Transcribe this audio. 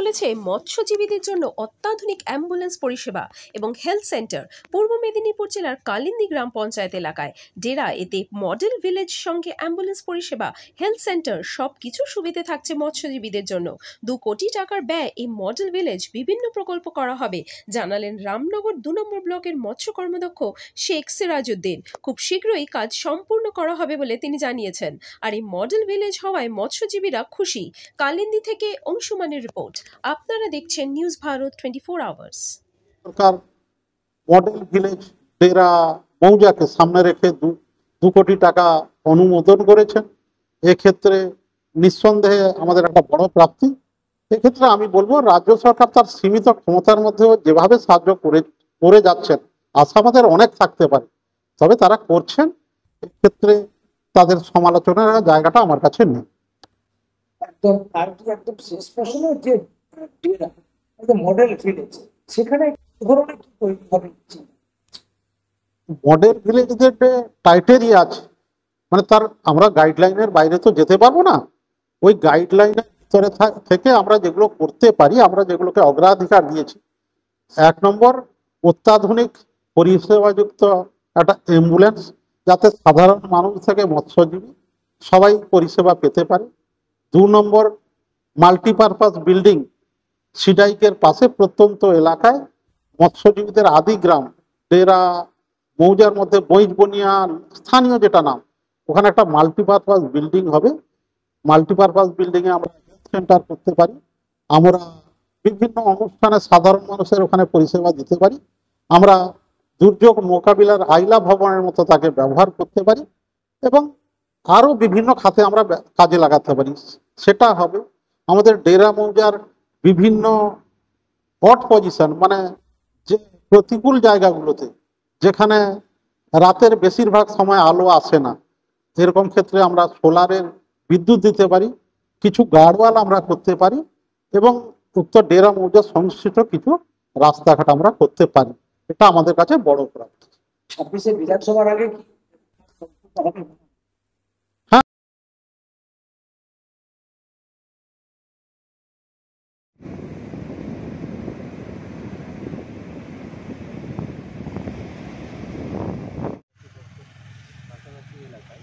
চলেছে মৎস্যজীবীদের জন্য অত্যাধুনিক অ্যাম্বুলেন্স পরিষেবা এবং হেলথ সেন্টার। পূর্ব মেদিনীপুর জেলার কালিন্দী গ্রাম পঞ্চায়েত এলাকায় ডেরা এতে মডেল ভিলেজ সঙ্গে অ্যাম্বুলেন্স পরিষেবা, হেলথ সেন্টার সবকিছু সুবিধে থাকছে মৎস্যজীবীদের জন্য। 2 কোটি টাকার ব্যয় এই মডেল ভিলেজ বিভিন্ন প্রকল্প করা হবে, জানালেন রামনগর 2 নম্বর ব্লকের মৎস্য কর্মদক্ষ শেখ সিরাজউদ্দিন। খুব শীঘ্রই কাজ সম্পূর্ণ করা হবে বলে তিনি জানিয়েছেন। আর এই মডেল ভিলেজ হওয়ায় মৎস্যজীবীরা খুশি। কালিন্দী থেকে অংশুমানের রিপোর্ট। আপনারা দেখছেন নিউজ ভারত 24 আওয়ার্স। সরকার মডেল ভিলেজ ডেরা মৌজাকে সামনে রেখে 2 কোটি টাকা অনুমোদন করেছেন। এক্ষেত্রে নিঃসন্দেহে আমাদের একটা বড় প্রাপ্তি। এক্ষেত্রে আমি বলবো রাজ্য সরকার তার সীমিত ক্ষমতার মধ্যেও যেভাবে সাহায্য করে যাচ্ছেন, আশা আমাদের অনেক থাকতে পারে, তবে তারা করছেন। এক্ষেত্রে তাদের সমালোচনার জায়গাটা আমার কাছে নেই। একদম একদম শেষ প্রশ্ন, যে মডেল ভিলেজ সেখানে ধরনের কি তৈরি হবে? মডেল ভিলেজদের ক্রাইটেরিয়া আছে, মানে তার আমরা গাইডলাইনের বাইরে তো যেতে পারবো না। ওই গাইডলাইনের ভিতরে থেকে আমরা যেগুলো করতে পারি, আমরা যেগুলোকে অগ্রাধিকার দিয়েছি, 1 নম্বর অত্যাধুনিক পরিষেবাযুক্ত একটা অ্যাম্বুলেন্স, যাতে সাধারণ মানুষ থেকে মৎস্যজীবী সবাই পরিষেবা পেতে পারে। 2 নম্বর মাল্টিপারপাস বিল্ডিং, সিডাইকের পাশে প্রত্যন্ত এলাকায় মৎস্যজীবীদের আদি গ্রাম ডেরা মৌজার মধ্যে বইজবনিয়া স্থানীয় যেটা নাম, ওখানে একটা মাল্টিপারপাস বিল্ডিং হবে। মাল্টিপারপাস বিল্ডিংয়ে আমরা হেলথ সেন্টার করতে পারি, আমরা বিভিন্ন অনুষ্ঠানে সাধারণ মানুষের ওখানে পরিষেবা দিতে পারি, আমরা দুর্যোগ মোকাবিলার আইলা ভবনের মতো তাকে ব্যবহার করতে পারি এবং আরও বিভিন্ন খাতে আমরা কাজে লাগাতে পারি। সেটা হবে আমাদের ডেরা মৌজার বিভিন্ন হট পজিশন, মানে যে প্রতিকূল জায়গাগুলোতে যেখানে রাতের বেশিরভাগ সময় আলো আসে না, এরকম ক্ষেত্রে আমরা সোলারের বিদ্যুৎ দিতে পারি, কিছু গার্ডওয়াল আমরা করতে পারি এবং উত্তর ডেরা মৌজা সংশ্লিষ্ট কিছু রাস্তাঘাট আমরা করতে পারি। এটা আমাদের কাছে বড় প্রাপ্তি। 26শে বিধানসভার আগে কি এলাকায়